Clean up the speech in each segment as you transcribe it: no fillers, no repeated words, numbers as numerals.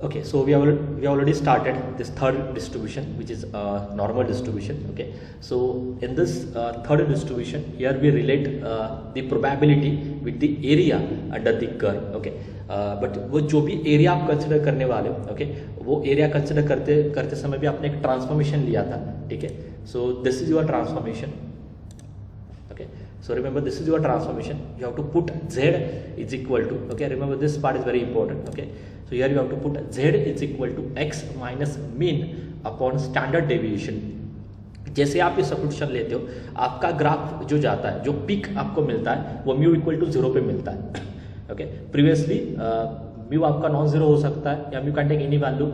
Okay, so we already started this third distribution, which is normal distribution. Okay, so in this third distribution, here we relate the probability with the area under the curve. Okay, but वो जो भी area आप consider करने वाले हो, okay, वो area consider करते करते समय भी आपने एक ट्रांसफॉर्मेशन लिया था. ठीक है, so this is your transformation. Okay, so remember this is your transformation. You have to put z is equal to, okay, remember this part is very important. Okay, so here you have to put z is equal to x minus mean upon standard deviation. जैसे आप ये substitution लेते हो, आपका graph जो जाता है, जो पिक आपको मिलता है वो म्यू इक्वल टू 0 पे मिलता है. ओके, प्रीवियसली म्यू आपका नॉन जीरो हो सकता है या mu can take any value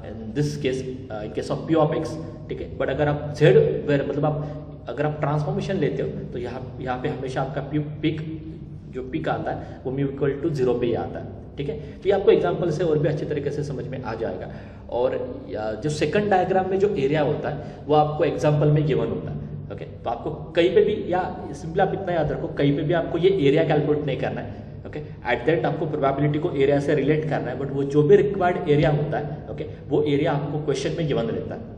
in this case, in case of P of X. ठीक है, बट अगर आप z मतलब आप अगर आप ट्रांसफॉर्मेशन लेते हो तो यहाँ पे हमेशा आपका पिक जो पिक आता है वो म्यू इक्वल टू 0 पे ही आता है. ठीक है, तो ये आपको एग्जांपल से और भी अच्छी तरीके से समझ में आ जाएगा. और जो सेकंड डायग्राम में जो एरिया होता है वो आपको एग्जांपल में गिवन होता है. ओके, तो आपको कहीं पे भी, या सिंपली आप इतना याद रखो, कहीं पे भी आपको ये एरिया कैलकुलेट नहीं करना है. ओके, एट द एंड आपको प्रोबेबिलिटी को एरिया से रिलेट करना है, बट वो जो भी रिक्वायर्ड एरिया होता है, ओके, वो एरिया आपको क्वेश्चन में गिवन रहता है.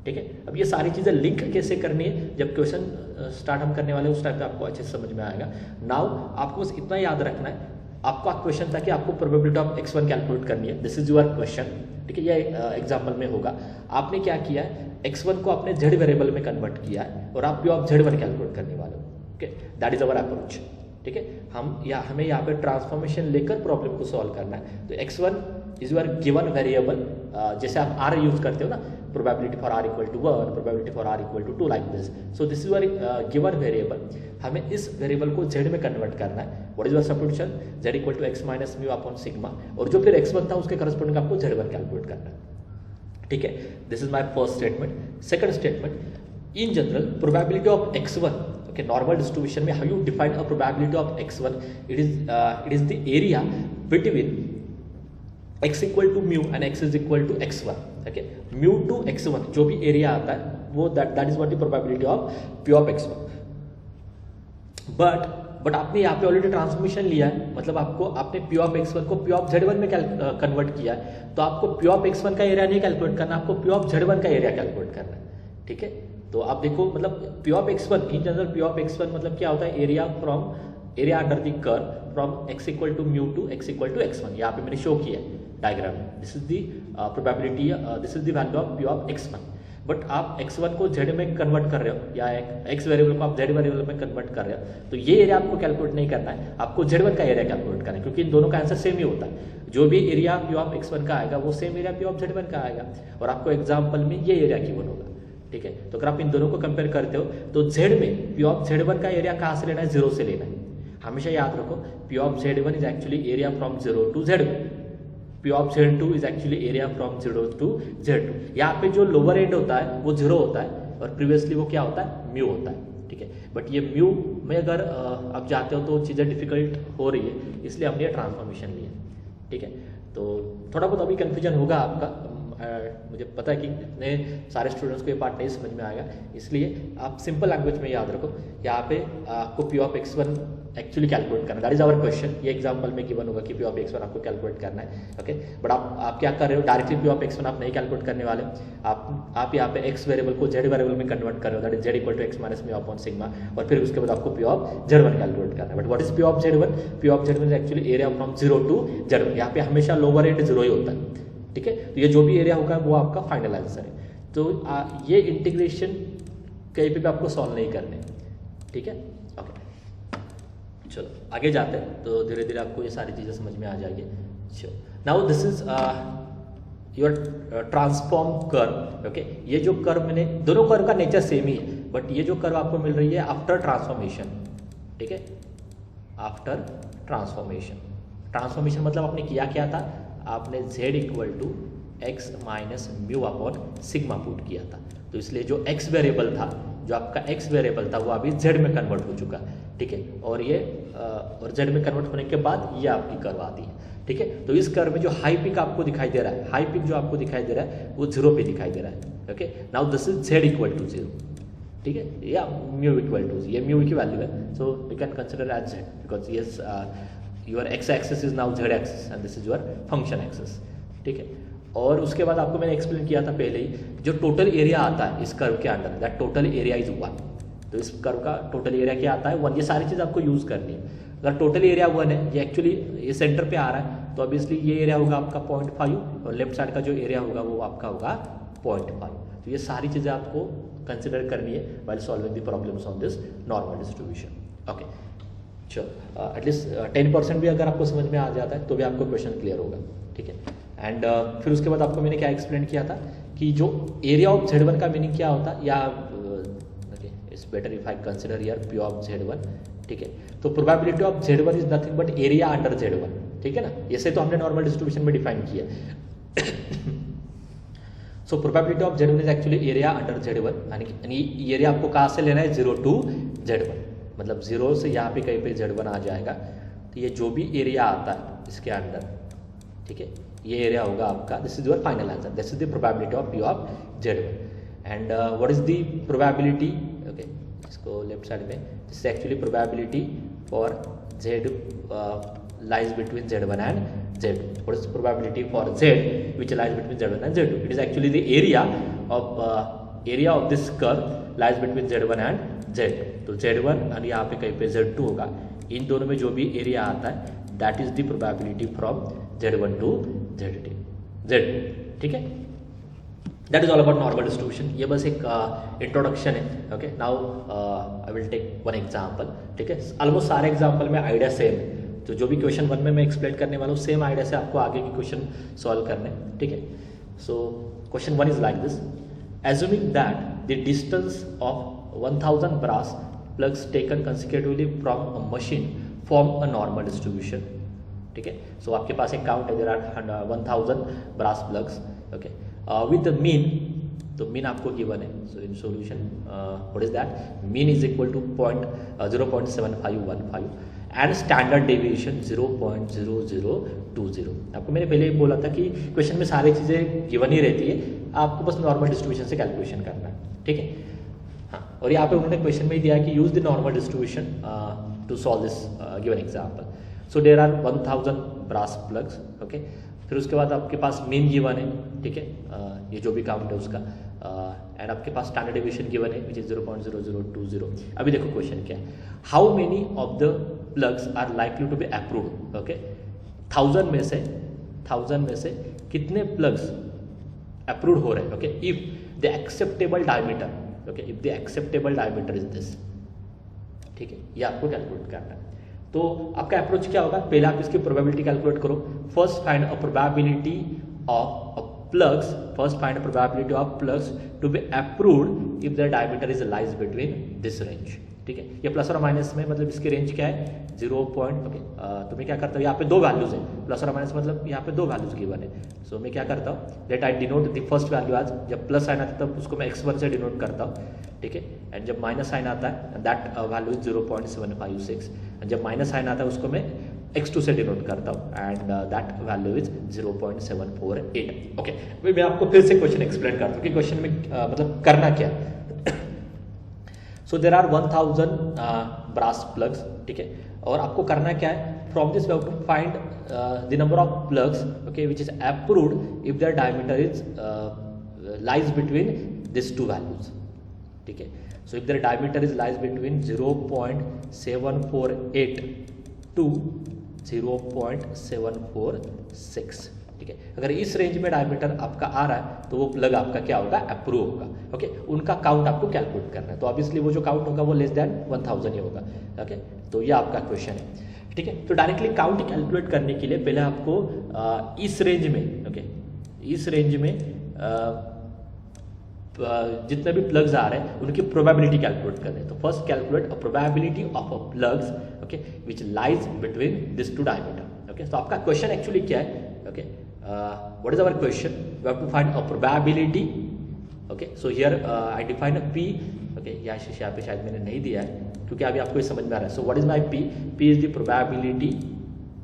ठीक है, अब ये सारी चीज़ें लिंक कैसे करनी है, जब क्वेश्चन स्टार्ट हम करने वाले हैं उस टाइम पे आपको अच्छे से समझ में आएगा. नाउ आपको बस इतना याद रखना है, आपका क्वेश्चन था कि आपको प्रोबेबिलिटी ऑफ x1 कैलकुलेट करनी है. This is your question. ठीक है, ये एग्जाम्पल में होगा. आपने क्या किया है, x1 को आपने z वेरिएबल में कन्वर्ट किया है और आप p ऑफ z1 कैलकुलेट करने वाले हो. Okay, that is our approach. ठीक है, हमें यहाँ पे ट्रांसफॉर्मेशन लेकर प्रॉब्लम को सॉल्व करना है. तो x1 is your given variable. जैसे आप r यूज करते हो ना, probability for r equal to 1, probability for r equal to 2, like this. So this is your given variable. हमें इस वेरिएबल को z में कन्वर्ट करना है. What is your substitution? z equal to x minus mu upon sigma. और जो फिर x1 था उसके करस्पॉन्डिंग आपको z1 कैलकुलेट करना है. ठीक है, this is my first statement. Second statement, in general probability of x1, okay, normal distribution में how you define a probability of x1? It is the area between x equal to mu and x is equal to x1. Okay, mu to x1 जो भी area आता है वो that is what the probability of p of x1. But आपने यहाँ पे already transformation लिया है, मतलब आपने p ऑफ x1 को p ऑफ z1 में कन्वर्ट किया है, तो आपको p ऑफ x1 का एरिया नहीं कैलकुलेट करना, आपको p ऑफ z1 का एरिया कैलकुलेट करना है. ठीक है, तो आप देखो, मतलब p of x1, in general p of x1 मतलब क्या होता है, area under the curve from x equal to mu to x equal to x1. यहाँ पे मैंने शो किया है डायग्राम में. This is the probability, this is the value of p of x1. But आप x1 को z में convert कर रहे हो या x वेरिएबल को आप z वेरिएबल में कन्वर्ट कर रहे हो, तो ये एरिया आपको कैलकुलेट नहीं करना है, आपको z1 का एरिया कैलकुलेट करना है, क्योंकि इन दोनों का आंसर सेम ही होता है. जो भी एरिया p ऑफ x1 का आएगा वो same area p of z1 का आएगा, और आपको एग्जाम्पल में ये एरिया गिवन होगा. ठीक है, तो अगर आप इन दोनों को कंपेयर करते हो तो z में p ऑफ z1 का एरिया कहाँ से लेना है, 0 से लेना है. हमेशा याद रखो, p of z1 is actually area from 0 to z1. p of z2 is actually area from 0 to z2. यहाँ पे जो लोअर एंड होता है वो 0 होता है, और प्रीवियसली वो क्या होता है, म्यू होता है. ठीक है, बट ये म्यू में अगर आप जाते हो तो चीज़ें डिफिकल्ट हो रही है, इसलिए हमने ट्रांसफॉर्मेशन लिया. ठीक है, तो थोड़ा बहुत अभी कन्फ्यूजन होगा आपका. मुझे पता है कि इतने सारे स्टूडेंट्स को ये पार्ट नहीं समझ में आएगा, इसलिए आप सिंपल लैंग्वेज में याद रखो. यहाँ पे आपको p of x1 actually calculate करना है. That is our question. ये एग्जांपल में गिवन होगा कि p ऑफ x1 आपको कैलकुलेट करना है. ओके, बट आप क्या कर रहे हो, डायरेक्टली p ऑफ x1 आप नहीं कैलकुलेट करने वाले. आप यहाँ पे x वेरिएबल को z वेरिएबल में कन्वर्ट कर रहे हो, that is z equal to x minus mu upon sigma, और फिर उसके बाद आपको p ऑफ z1 कैलकुलेट करना है. But what is p of z1? p of z1 is actually area from 0 to z1. यहाँ पे हमेशा लोअर एंड 0 ही होता है. ठीक है, तो ये जो भी एरिया होगा वो आपका फाइनल आंसर है. तो ये इंटीग्रेशन कहीं पे भी आपको सॉल्व नहीं करने. ठीक है, ओके, चलो आगे जाते हैं, तो धीरे धीरे आपको ये सारी चीज़ें समझ में आ जाएगी. चलो, now this is your transform curve. Okay, ये जो कर्व मैंने, दोनों कर्व का नेचर सेम ही है, बट ये जो कर्व आपको मिल रही है आफ्टर ट्रांसफॉर्मेशन. ठीक है, आफ्टर ट्रांसफॉर्मेशन मतलब आपने किया क्या था, आपने z equal to x minus mu upon sigma put किया था. तो इसलिए जो x वेरिएबल था, जो आपका x वेरिएबल था, वो अभी z में कन्वर्ट हो चुका. ठीक है, और ये और z में कन्वर्ट होने के बाद ये आपकी कर्व आती है. ठीक है, तो इस कर्व में जो हाई पिक आपको दिखाई दे रहा है, हाई पिक जो आपको दिखाई दे रहा है वो 0 पे दिखाई दे रहा है. Okay, now this is z equal to 0. ठीक है, या म्यू इक्वल टू, ये म्यू की वैल्यू है, so we can consider as z, because yes your x axis is now z axis and this is your function axis. ठीक है। और उसके बाद आपको मैंने एक्सप्लेन किया था पहले ही, जो टोटल एरिया आता है इस कर्व के under, that total area is 1। तो इस कर्व का टोटल एरिया क्या आता है 1। ये सारी चीज़ आपको यूज़ करनी है। अगर टोटल एरिया 1 है, ये एक्चुअली ये सेंटर पे आ रहा है, तो ऑब्वियसली ये एरिया होगा आपका 0.5 और लेफ्ट साइड का जो एरिया होगा वो आपका होगा 0.5। तो ये सारी चीज़ें आपको कंसिडर करनी है while solving the problems on this normal distribution. Okay, चलो एटलीस्ट 10% भी अगर आपको समझ में आ जाता है तो भी आपको क्वेश्चन क्लियर होगा, ठीक है। एंड फिर उसके बाद आपको मैंने क्या एक्सप्लेन किया था कि जो एरिया ऑफ Z1 का मीनिंग क्या होता है, या it's better if I consider here P of Z1, ठीक है। तो probability of Z1 is nothing but area under Z1, ठीक है ना। ऐसे तो हमने नॉर्मल डिस्ट्रीब्यूशन में डिफाइन किया। सो probability of Z1 is actually area under Z1, यानी एरिया आपको कहाँ से लेना है 0 to Z1, मतलब 0 से यहाँ पे कहीं पे Z1 आ जाएगा। तो ये जो भी एरिया आता है इसके अंदर, ठीक है, ये एरिया होगा आपका, this is your final answer, this is the probability of P of Z1। And what is the probability, okay, इसको लेफ्ट साइड में, this is actually probability for Z lies between Z1 and Z2. What is the probability for Z which lies between Z1 and Z2? It is actually the area of this curve lies between Z1 and Z2. तो Z1 और यहाँ पे कहीं पे Z2 होगा, इन दोनों में जो भी एरिया आता है that is the probability from Z1 to Z2, ठीक है। That is all about normal distribution. ये बस एक इंट्रोडक्शन है। Okay, now I will take one example, ठीक है। ऑलमोस्ट सारे एग्जांपल में आइडिया सेम है, तो जो भी क्वेश्चन 1 में मैं एक्सप्लेन करने वाला हूँ सेम आइडिया से आपको आगे के क्वेश्चन सॉल्व करने, ठीक है। So question 1 is like this, assuming that the distance of 1000 brass plugs taken consecutively from a machine form a normal distribution, ठीक है। सो आपके पास एक काउंट है, there are 1000 brass plugs, okay, with the mean, तो mean आपको given है। So in solution what is that, mean is equal to 0.7515 and standard deviation 0.0020। आपको मैंने पहले ही बोला था कि क्वेश्चन में सारी चीज़ें गिवन ही रहती है, आपको बस नॉर्मल डिस्ट्रीब्यूशन से कैलकुलेशन करना है, ठीक है। हाँ, और यहाँ पे उन्होंने क्वेश्चन में दिया कि use the normal distribution to solve this given example. So there are 1000 brass plugs, okay. फिर उसके बाद आपके पास मीन गिवन है, ठीक है, ये जो भी काउंट है उसका, एंड आपके पास स्टैंडर्ड डेविएशन गिवन है विच इज 0.0020। अभी देखो क्वेश्चन क्या है, how many of the plugs are likely to be approved, okay. 1000 में से कितने प्लग्स अप्रूव्ड हो रहे हैं, okay, if the acceptable diameter, okay, if the acceptable diameter is this, ठीक है, ये आपको कैलकुलेट करना है। तो आपका अप्रोच क्या होगा, पहले आप इसकी प्रोबेबिलिटी कैलकुलेट करो। First find a probability of plugs, first find a probability of plugs to be approved if the diameter is lies between this range, ठीक है। ये प्लस और माइनस में मतलब इसकी रेंज क्या है 0. ओके, तो मैं क्या करता हूँ, यहाँ पे दो वैल्यूज है, प्लस और माइनस मतलब यहाँ पे दो वैल्यूज गिवन है। सो मैं क्या करता हूँ, let I denote the first value आज, जब प्लस साइन आता है तब उसको मैं x1 से डिनोट करता हूँ, ठीक है। एंड जब माइनस साइन आता है दैट वैल्यू इज 0.756, जब माइनस साइन आता है उसको मैं x2 से डिनोट करता हूँ and that value is 0.748। Okay, मैं आपको फिर से क्वेश्चन एक्सप्लेन करता हूँ कि क्वेश्चन में मतलब करना क्या है। So there are 1000 brass plugs, ठीक है, और आपको करना क्या है, from this we have to find the number of plugs, okay, which is approved if their diameter is lies between this two values, ठीक है। So if their diameter is lies between 0.748 to 0.746, ठीक है। अगर इस range में diameter आपका आ रहा है तो वो प्लग आपका क्या होगा, अप्रूव होगा, ओके। उनका काउंट आपको कैलकुलेट करना है, तो ऑब्वियसली वो जो काउंट होगा वो लेस देन 1000 ही होगा, ओके। तो ये आपका क्वेश्चन है, ठीक है। तो डायरेक्टली काउंट कैलकुलेट करने के लिए पहले आपको इस रेंज में, ओके, इस रेंज में जितने भी प्लग्स आ रहे हैं उनकी प्रोबेबिलिटी कैलकुलेट करनी है। तो first calculate a probability of a plugs, okay, which lies between this two diameter, okay. तो आपका क्वेश्चन एक्चुअली क्या है, okay, what is our question, we have to find a probability, okay. So here I define a P, okay, यहाँ पे शायद मैंने नहीं दिया है क्योंकि अभी आपको ये समझ में आ रहा है। सो what is my P, P is the probability,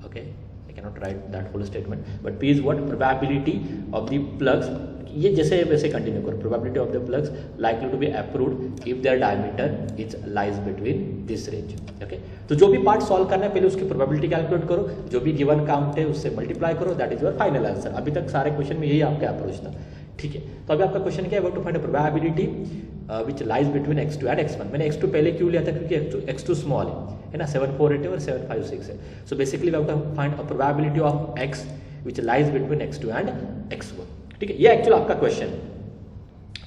okay, I cannot write that whole statement, but P is what, probability of the plugs, ये जैसे वैसे कंटिन्यू करो, probability of the plugs likely to be approved if their diameter is lies between this range. Okay, तो जो भी part solve करना है पहले उसकी प्रोबेबिलिटी कैलकुलेट करो, जो भी गिवन काउंट है उससे मल्टीप्लाई करो, that is your final answer. अभी तक सारे क्वेश्चन में यही आपका अप्रोच था, ठीक है। तो अभी आपका क्वेश्चन क्या है, to find probability which lies between x2 and x1। मैंने x2 पहले क्यों लिया था, क्योंकि x2 स्मॉल है ना, 748 है और 756 है। So basically we have to find a probability of x which lies between x2 and x1, ठीक है। ये एक्चुअल आपका क्वेश्चन है।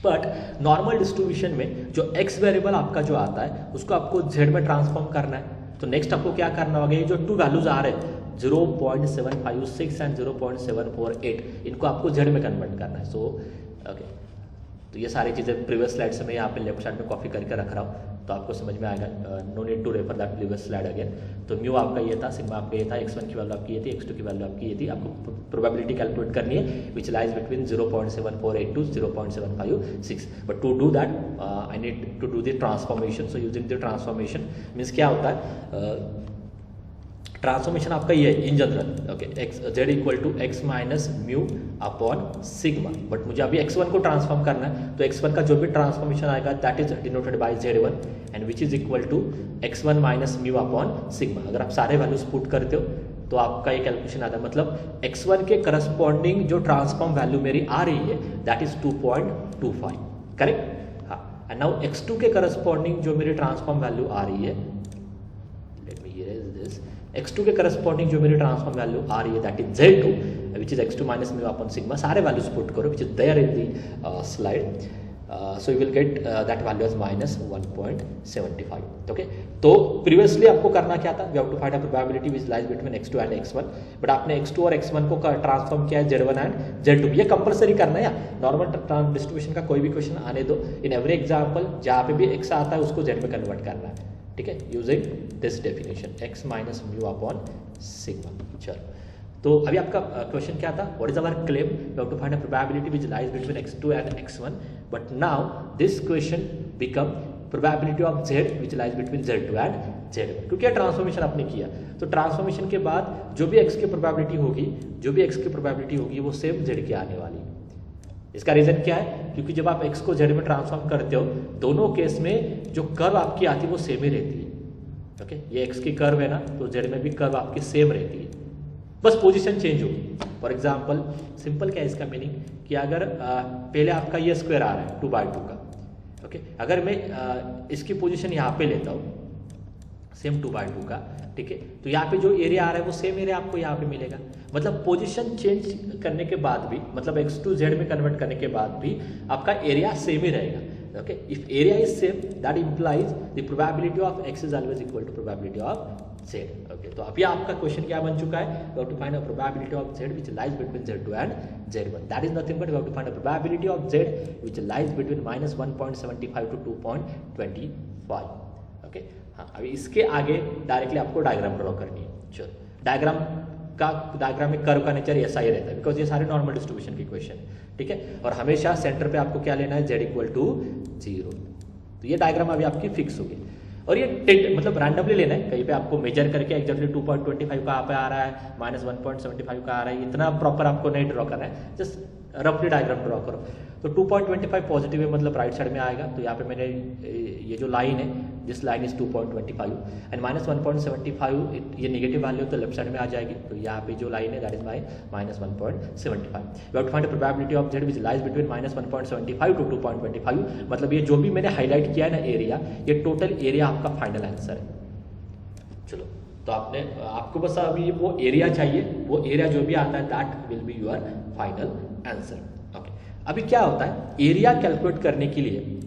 बट नॉर्मल डिस्ट्रीब्यूशन में जो x वेरिएबल आपका जो आता है उसको आपको z में ट्रांसफॉर्म करना है। तो नेक्स्ट आपको क्या करना होगा, ये जो टू वैल्यूज आ रहे हैं 0.756 एंड 0.748, इनको आपको z में कन्वर्ट करना है। सो ओके, तो ये सारी चीज़ें प्रीवियस स्लाइड से मैं यहाँ पे लेफ्ट साइड में कॉपी करके रख रहा हूँ, तो आपको समझ में आएगा। No need to refer that previous slide again. तो म्यू आपका ये था, सिग्मा आपका ये था, x1 की वैल्यू आपकी ये थी, x2 की वैल्यू आपकी ये थी। आपको प्रोबेबिलिटी कैलकुलेट करनी है which lies between 0.7482 to 0.756। But to do that I need to do the transformation. So using the transformation means क्या होता है, ट्रांसफॉर्मेशन आपका ये है in general, okay, z equal to x minus mu upon sigma. But मुझे अभी x1 को transform करना है, तो x1 का जो भी ट्रांसफॉर्मेशन आएगा that is denoted by z1 and which is equal to x1 minus mu upon sigma. अगर आप सारे वैल्यूज पुट करते हो तो आपका ये कैलकुलेशन आता है, मतलब x1 के करस्पॉन्डिंग जो ट्रांसफॉर्म वैल्यू मेरी आ रही है दैट इज 2.25, करेक्ट। हाँ, एंड नाउ x2 के करस्पॉन्डिंग जो मेरी ट्रांसफॉर्म वैल्यू आ रही है, let me erase this, x2 के करस्पॉन्डिंग जो मेरी ट्रांसफॉर्म वैल्यू आ रही है that is z2 which is x2 minus mu upon sigma. सारे वैल्यूज पुट करो which is there in the slide, so you will get that value as minus 1.75। Okay, तो previously आपको करना क्या था, we have to find a probability which lies between x2 and x1, but आपने x2 और x1 को transform किया है z1 एंड z2। ये कंपलसरी करना है, या नॉर्मल डिस्ट्रीब्यूशन का कोई भी क्वेश्चन आने दो, इन एवरी एग्जाम्पल जहाँ पे भी x आता है उसको z में कन्वर्ट करना है, ठीक है, using this definition x minus mu upon sigma. चलो, तो अभी आपका क्वेश्चन क्या था, what is our claim, we have to find a probability which lies between x2 and x1, but now this question become probability of z which lies between z2 and z1, क्योंकि transformation आपने किया। तो transformation के बाद जो भी x की probability होगी वो सेम z की आने वाली है। इसका रीजन क्या है, क्योंकि जब आप x को z में ट्रांसफॉर्म करते हो दोनों केस में जो कर्व आपकी आती है वो सेम ही रहती है। ओके, ये x की कर्व है ना, तो z में भी कर्व आपकी सेम रहती है, बस पोजीशन चेंज होगी। फॉर एग्जांपल सिंपल क्या है इसका मीनिंग, कि अगर पहले आपका ये स्क्वायर आ रहा है 2/2 का, ओके, अगर मैं इसकी पोजीशन यहाँ पे लेता हूँ सेम 2/2 का, ठीक है, तो यहाँ पे जो एरिया आ रहा है वो सेम एरिया आपको यहाँ पे मिलेगा। मतलब पोजीशन चेंज करने के बाद भी, मतलब x to z में कन्वर्ट करने के बाद भी आपका एरिया सेम ही रहेगा। Okay, if area is same that implies the probability of x is always equal to probability of z। Okay, तो अभी आपका क्वेश्चन क्या बन चुका है, we have to find a probability of z which lies between z2 and z1, that is nothing but we have to find a probability of z which lies between -1.75 to 2.25। Okay, हाँ, अभी इसके आगे directly आपको diagram draw करनी है। चलो, diagram में curve का नेचर ऐसा ही रहता है, बिकॉज ये सारे नॉर्मल डिस्ट्रीब्यूशन की क्वेश्चन है, ठीक है, और हमेशा सेंटर पे आपको क्या लेना है, z इक्वल टू 0। तो ये डायग्राम अभी आपकी फिक्स होगी, और ये मतलब रैंडमली लेना है, कहीं पे आपको मेजर करके एग्जैक्टली 2.25 का पे आ रहा है, -1.75 का आ रहा है, इतना प्रॉपर आपको नहीं ड्रॉ करना है, जस्ट रफली डायग्राम ड्रॉ करो। तो 2.25 पॉजिटिव है, मतलब राइट साइड में आएगा, तो यहाँ पे मैंने ये जो लाइन है दिस लाइन इज 2.25 एंड -1.75 ये नेगेटिव वैल्यू तो लेफ्ट साइड में आ जाएगी, तो यहाँ पे जो लाइन है that is -1.75। We have to find the probability of z which lies between -1.75 to 2.25, मतलब ये जो भी मैंने हाईलाइट किया है ना एरिया, ये टोटल एरिया आपका फाइनल आंसर है। चलो, तो आपको बस अभी वो एरिया चाहिए, वो एरिया जो भी आता है that will be your final answer. Okay, अभी क्या होता है, एरिया कैलकुलेट करने के लिए,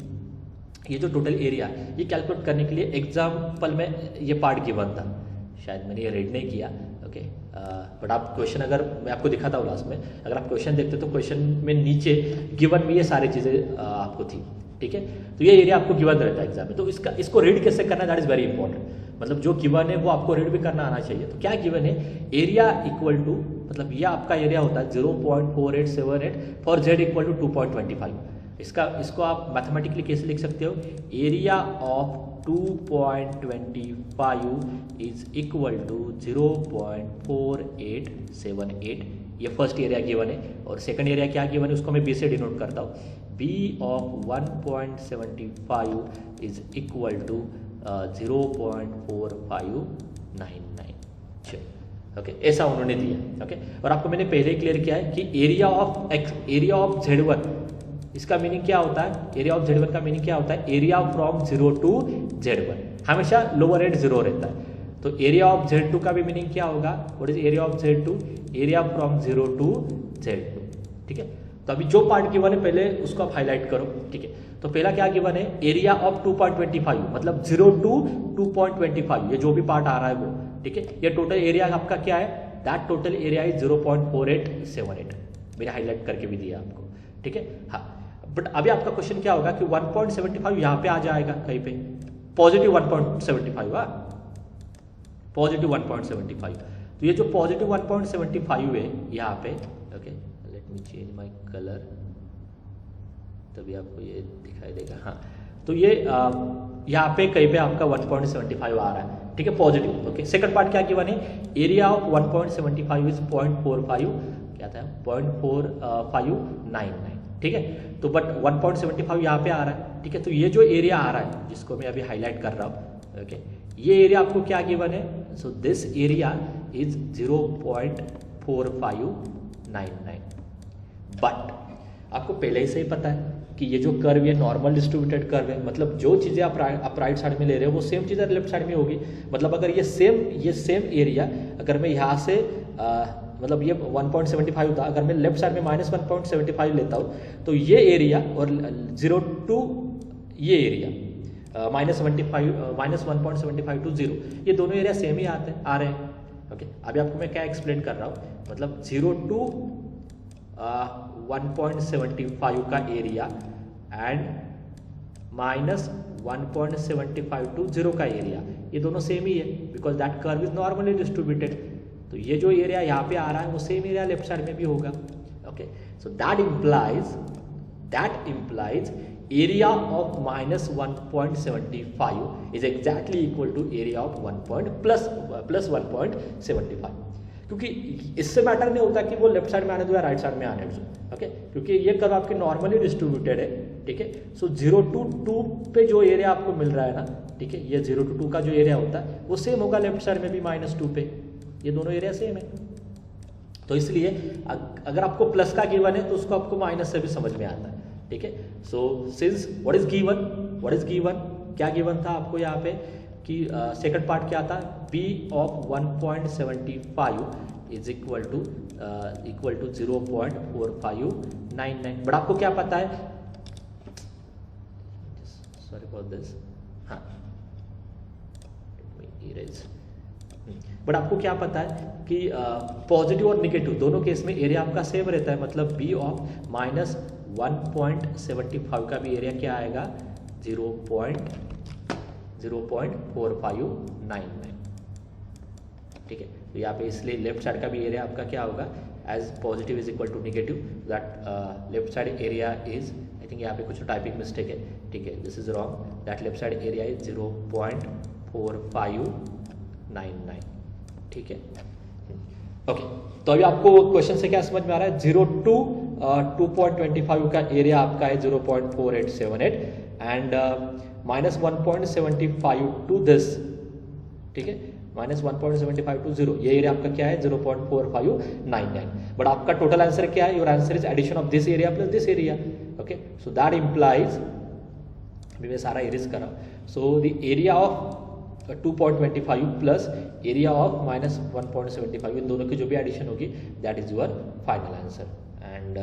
ये जो टोटल एरिया ये कैलकुलेट करने के लिए एग्जाम्पल में ये पार्ट गिवन था, शायद मैंने ये रीड नहीं किया, ओके, बट आप क्वेश्चन अगर मैं आपको दिखाता हूँ लास्ट में, अगर आप क्वेश्चन देखते तो क्वेश्चन में नीचे गिवन में ये सारी चीज़ें आपको थी, ठीक है, तो ये एरिया आपको गिवन रहता है एग्जाम में, तो इसको रीड कैसे करना है दैट इज वेरी इंपॉर्टेंट, मतलब जो गिवन है वो आपको रीड भी करना आना चाहिए। तो क्या गिवन है, एरिया इक्वल टू, मतलब ये आपका एरिया होता है 0.4878 फॉर z इक्वल टू 2.25। इसको आप मैथमेटिकली कैसे लिख सकते हो, area of 2.25 is equal to 0.4878 ये फर्स्ट एरिया गिवन है और सेकंड एरिया क्या गिवन है उसको मैं बी से डिनोट करता हूँ। B of 1.75 is equal to 0.4599। Okay, ऐसा उन्होंने दिया। ओके, और आपको मैंने पहले ही क्लियर किया है कि एरिया ऑफ Z1 इसका मीनिंग क्या होता है? एरिया ऑफ Z1 का मीनिंग क्या होता है? एरिया फ्रॉम 0 टू Z1, हमेशा लोअर एंड 0 रहता है। तो एरिया ऑफ Z2 का भी मीनिंग क्या होगा? What is area of Z2? Area from 0 to Z2। ठीक है, तो अभी जो पार्ट गिवन है पहले उसको आप हाईलाइट करो। ठीक है, तो पहला क्या गिवन है? एरिया ऑफ 2.25, मतलब 0 टू 2.25, ये जो भी पार्ट आ रहा है वो। ठीक है, ये टोटल एरिया आपका क्या है? दैट टोटल एरिया इज 0.4878, मैंने हाईलाइट करके भी दिया आपको। ठीक है, हाँ, बट अभी आपका क्वेश्चन क्या होगा कि 1.75 यहाँ पे आ जाएगा कहीं पे, पॉजिटिव 1.75, पॉजिटिव 1.75। तो ये जो पॉजिटिव 1.75 है यहाँ पे, okay let me change my colour, तभी आपको ये दिखाई देगा। हाँ, तो ये यहाँ पे कहीं पे आपका 1.75 आ रहा है। ठीक है, पॉजिटिव। ओके, सेकंड पार्ट क्या गिवन है? एरिया ऑफ 1.75 इज 0.45, क्या था? 0.4599। ठीक है, तो बट 1.75 यहाँ पे आ रहा है। ठीक है, तो ये जो एरिया आ रहा है जिसको मैं अभी हाईलाइट कर रहा हूँ, ओके, ये एरिया आपको क्या गिवन है? So this area is 0.4599। But आपको पहले ही से ही पता है कि ये जो कर्व है नॉर्मल डिस्ट्रीब्यूटेड कर्व है, मतलब जो चीज़ें आप राइट साइड में ले रहे हो वो सेम चीज़ें लेफ्ट साइड में होगी। मतलब अगर ये सेम एरिया अगर मैं यहाँ से मतलब ये 1.75 था, अगर मैं लेफ्ट साइड में -1.75 लेता हूँ तो ये एरिया और 0 टू ये एरिया -1.75 टू 0, ये दोनों एरिया सेम ही आ रहे हैं। ओके, अभी आपको मैं क्या एक्सप्लेन कर रहा हूँ, मतलब 0 टू 1.75 का एरिया एंड -1.75 टू 0 का एरिया, ये दोनों सेम ही है because that curve is normally distributed. तो ये जो एरिया यहाँ पे आ रहा है वो सेम एरिया लेफ्ट साइड में भी होगा। Okay, so that implies area of -1.75 is exactly equal to area of plus 1.75, क्योंकि इससे मैटर नहीं होता कि वो लेफ्ट साइड में आने दो या राइट साइड में आने दो। ओके, क्योंकि ये कर्व आपके नॉर्मली डिस्ट्रीब्यूटेड है। ठीक है, सो 0 टू 2 पे जो एरिया आपको मिल रहा है ना, ठीक है, ये 0 टू 2 का जो एरिया होता है वो सेम होगा लेफ्ट साइड में भी -2 पे, ये दोनों एरिया सेम है। तो इसलिए अगर आपको प्लस का गिवन है तो उसको आपको माइनस से भी समझ में आता है। ठीक है, so since what is given, क्या गिवन था आपको यहाँ पे कि सेकंड पार्ट क्या था? b of 1.75 is equal to 0.4599। But आपको क्या पता है? सॉरी फॉर दिस, हाँ, बट आपको क्या पता है कि पॉजिटिव और निगेटिव दोनों केस में एरिया आपका सेम रहता है। मतलब b ऑफ -1.75 का भी एरिया क्या आएगा? 0.4599। ठीक है, तो यहाँ पे इसलिए लेफ्ट साइड का भी एरिया आपका क्या होगा? As positive is equal to negative, that left side area is, I think यहाँ पे कुछ टाइपिंग मिस्टेक है। ठीक है, this is wrong, that left side area is 0.4599। ठीक है, ओके, तो अभी आपको क्वेश्चन से क्या समझ में आ रहा है? 0 टू 2.25 का एरिया आपका है 0.4878 एंड -1.75 टू दिस। ठीक है, -1.75 टू 0, ये एरिया आपका क्या है? 0.4599। बट आपका टोटल आंसर क्या है? Your answer is addition of this area plus this area. Okay, so that implies, अभी मैं सारा इरेज कर रहा हूँ। So the area of 2.25 plus area of -1.75, इन दोनों की जो भी एडिशन होगी that is your final answer. And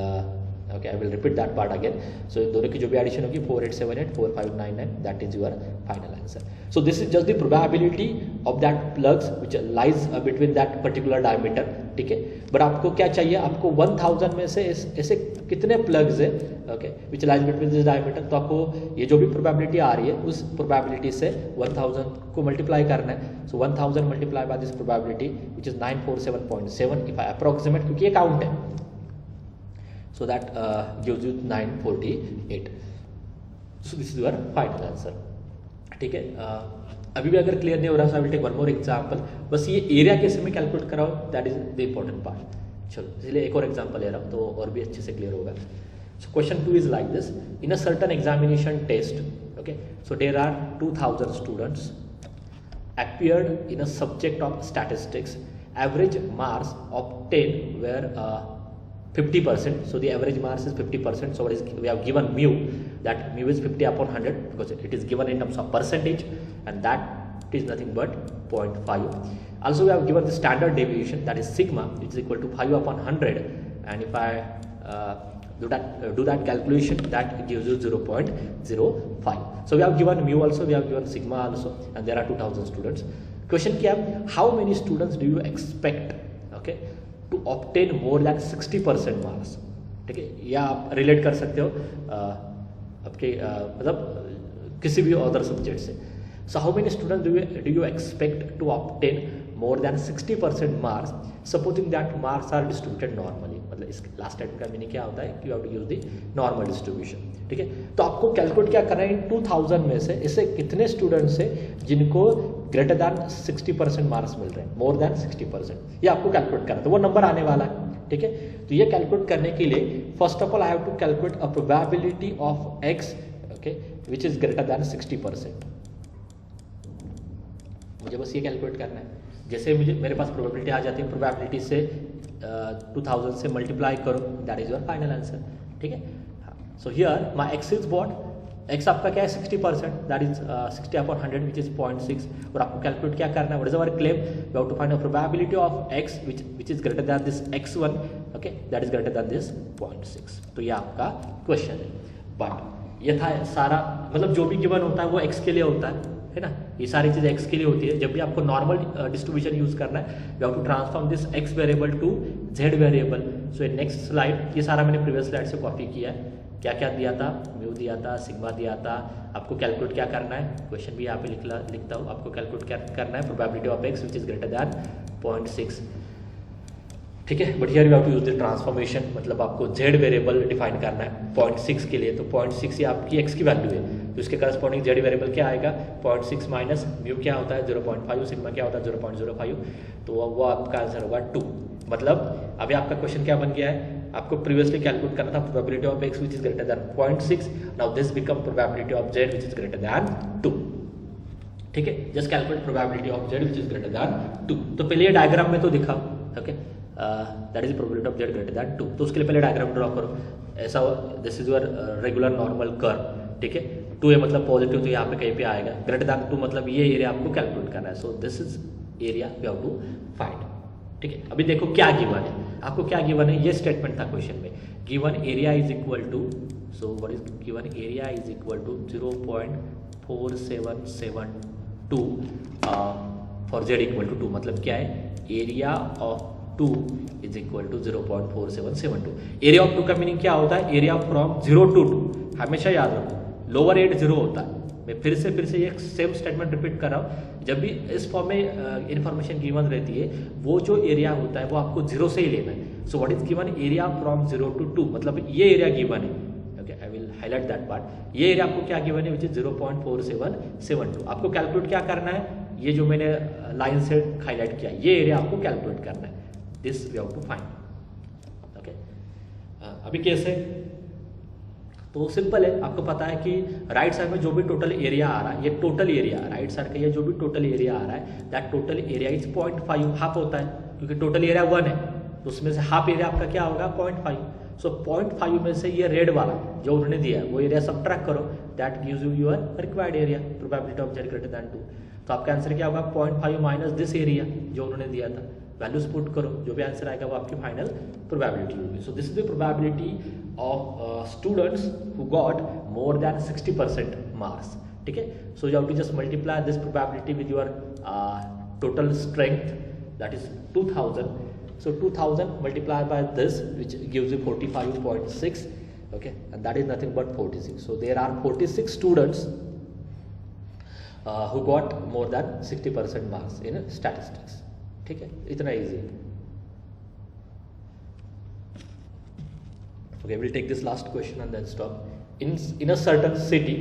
okay, I will repeat that part again. So इन दोनों की जो भी एडिशन होगी 4878 4599, that is your final answer. So this is just the probability of that plugs which lies between that particular diameter. ठीक है, but आपको क्या चाहिए? आपको 1000 में से ऐसे कितने प्लग्स है, okay, which lies between this diameter. तो आपको ये जो भी प्रोबेबिलिटी आ रही है उस प्रोबेबिलिटी से 1000 को मल्टीप्लाई करना है। सो 1000 multiply by this probability which is 947.7 if I approximate, क्योंकि ये काउंट है। So that gives you 948. So this is your final answer. ठीक है, अभी भी अगर क्लियर नहीं हो रहा, so I will take one more example. बस ये एरिया कैसे मैं कैलकुलेट कराऊँ, that is the important part. चलो इसलिए एक और एग्जांपल ले रहा हूँ तो और भी अच्छे से क्लियर होगा. So question 2 is like this. In a certain examination test, okay, so there are 2000 students appeared in a subject of statistics. Average marks obtained were 50%. So the average marks is 50%. So what is, we have given mu, that mu is 50 upon 100 because it is given in terms of percentage, and that is nothing but 0.5. Also we have given the standard deviation, that is sigma, which is equal to 5 upon 100, and if I do that calculation, that gives you 0.05. So we have given mu also, we have given sigma also, and there are 2000 students. Question क्या है, how many students do you expect, okay, to obtain more than 60% marks? ठीक है, या आप relate कर सकते हो आपके मतलब किसी भी अदर सब्जेक्ट से. So how many students do you expect to obtain more than 60% marks, supposing that marks are distributed normally? मतलब इस लास्ट स्टेटमेंट का मीनिंग क्या होता है कि you have to use the normal distribution. ठीक है, तो आपको कैलकुलेट क्या करना है, 2000 में से इससे कितने स्टूडेंट्स है जिनको ग्रेटर दैन 60% मार्क्स मिल रहे हैं, मोर देन 60%, ये आपको कैलकुलेट करना है. तो वो नंबर आने वाला है. ठीक है, तो ये कैलकुलेट करने के लिए first of all I have to calculate a probability of x, okay, which is greater than 60%. मुझे बस ये कैलकुलेट करना है. जैसे मुझे मेरे पास प्रोबेबिलिटी आ जाती है, प्रोबेबिलिटी से 2000 से मल्टीप्लाई करो, that is your final answer. ठीक है, so here my x is what, x आपका क्या है 60%, that is 60 upon 100 which is 0.6. और आपको कैलकुलेट क्या करना है, what is our claim, we have to find a probability of x which is greater than this x1, okay, that is greater than this 0.6. तो ये आपका क्वेश्चन है. But ये था सारा, मतलब जो भी गिवन होता है वो एक्स के लिए होता है ना, ये सारी चीज़ एक्स के लिए होती है. जब भी आपको नॉर्मल डिस्ट्रीब्यूशन यूज करना है, you have to transform this x variable to z variable. So in next slide, ये सारा मैंने प्रीवियस स्लाइड से कॉपी किया है. क्या क्या दिया था, म्यू दिया था, सिग्मा दिया था. आपको कैलकुलेट क्या करना है, क्वेश्चन भी यहाँ पे लिखता हूँ. आपको कैलकुलेट क्या करना है, probability of x which is greater than 0.6. ठीक है, but here you have to use the transformation, मतलब आपको जेड वेरिएबल डिफाइन करना है 0.6 के लिए. तो 0.6 ये आपकी एक्स की वैल्यू है, तो इसके करस्पॉन्डिंग जेड वेरिएबल क्या आएगा, 0.6 माइनस म्यू क्या होता है 0.5, सिग्मा क्या होता है 0.05, तो वो आपका आंसर होगा 2. मतलब अभी आपका क्वेश्चन क्या बन गया है, आपको प्रीवियसली कैलकुलेट करना था probability of x which is greater than 0.6, now this become probability of Z which is greater then 2. ठीक है, just calculate probability of Z which is greater then 2. तो पहले ये डायग्राम में तो दिखा, okay, that is probability of Z greater than 2. तो उसके लिए पहले डायग्राम ड्रॉ करो. ऐसा, this is your regular normal curve. ठीक है, 2 है मतलब पॉजिटिव, तो यहाँ पे कहीं पे आएगा. ग्रेटर दैन 2 मतलब ये एरिया आपको कैलकुलेट करना है. So this is area we have to find. ठीक है, अभी देखो क्या गिवन है, आपको क्या गिवन है, ये स्टेटमेंट था क्वेश्चन में. Given area is equal to, so what is given area is equal to 0.4772 for z equal to 2. मतलब क्या है, area of 2 is equal to 0.4772. Area of 2 का मीनिंग क्या होता है, एरिया फ्रॉम 0 to 2. हमेशा याद रखो, लोअर एट 0 होता है. मैं फिर से ये सेम स्टेटमेंट रिपीट कर रहा हूँ. जब भी इस फॉर्म में इन्फॉर्मेशन गिवन रहती है, वो जो एरिया होता है वो आपको 0 से ही लेना है. सो what is given, area from 0 to 2, मतलब ये एरिया गिवन है. Okay, I will highlight that part. ये एरिया आपको क्या गिवन है, विच इज 0.4772. आपको कैलकुलेट क्या करना है, ये जो मैंने लाइन से हाईलाइट किया, ये एरिया आपको कैलकुलेट करना है. This we have to find. Okay, अभी कैसे, तो सिंपल है. आपको पता है कि राइट साइड में जो भी टोटल एरिया आ रहा है, ये टोटल एरिया राइट साइड का, ये जो भी टोटल एरिया आ रहा है, that total area is 0.5, half होता है, क्योंकि टोटल एरिया 1 है, तो उसमें से हाफ एरिया आपका क्या होगा 0.5. सो 0.5 में से ये रेड वाला जो उन्होंने दिया है वो एरिया सबट्रैक्ट करो, that gives you your required area, probability of Z greater than 2. तो आपका आंसर क्या होगा, 0.5 माइनस दिस एरिया जो उन्होंने दिया था. वैल्यूज पुट करो, जो भी आंसर आएगा वो आपकी फाइनल प्रोबेबिलिटी होगी. So this is the probability of students who got more than 60% marks. ठीक है, so you have to just multiply this probability with your total strength, that is 2000. So 2000 multiplied by this, which gives you 45.6, okay, and that is nothing but 46. So there are 46 students who got more than 60% marks in statistics. ठीक है, इतना easy. Okay, we'll take this last question and then stop. In a certain city,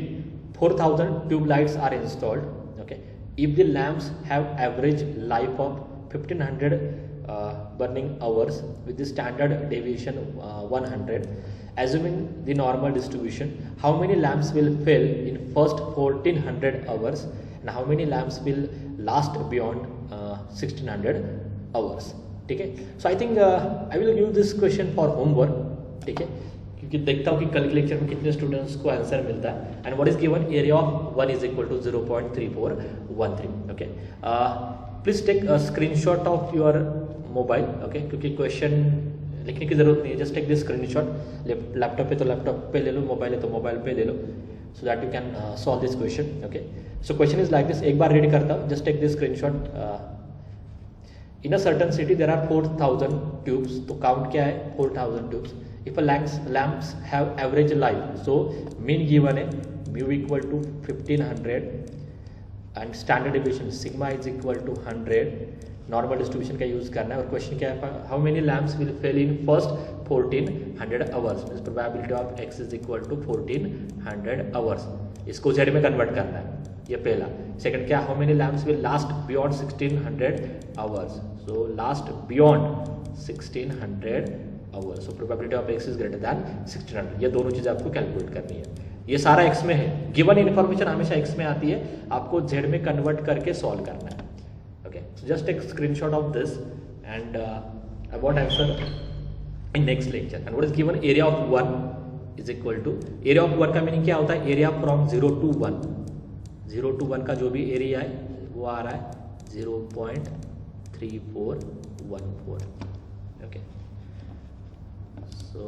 4,000 tube lights are installed. Okay, if the lamps have average life of 1500 burning hours with the standard deviation 100. Assuming the normal distribution, how many lamps will fill in first 1400 hours and how many lamps will last beyond 1600 hours. ठीक है. So I think I will give this question for homework. ठीक है, क्योंकि देखता हूँ कि कल के लेक्चर में कितने स्टूडेंट्स को आंसर मिलता है. And what is given, area of 1 is equal to 0.3413. Okay, please take a screenshot of your mobile. Okay, क्योंकि क्वेश्चन लिखने की जरूरत नहीं है, just take this screenshot. Laptop पे तो लैपटॉप पे ले लो, मोबाइल है तो मोबाइल पे ले लो, so that you can solve this question. Okay, so question is like this. एक बार रीड करता हूँ, just take this screenshot. In a certain city there are 4000 tubes. तो काउंट क्या है, 4000 tubes. If a lamps have average life, so mean given है mu equal to 1500 and standard deviation sigma is equal to 100. Normal distribution का use करना है. और question क्या है, how many lamps will fail in first 1400 hours. Means probability of x is equal to 1400 hours. इसको z में convert करना है, ये पहला. सेकंड क्या, how many lamps will last beyond 1600 hours. So last beyond 1600 hours. So probability of x is greater than 1600. ये दोनों चीजें आपको कैलकुलेट करनी है. ये सारा x में है. गिवन इन्फॉर्मेशन हमेशा x में आती है, आपको z में कन्वर्ट करके सॉल्व करना है. Okay, so just take screenshot of this and about answer in next lecture. And what is given, area of 1 is equal to, area of 1 का मीनिंग क्या होता है, एरिया फ्रॉम 0 to 1. 0 to 1 का जो भी एरिया है वो आ रहा है 0.3414. Okay, so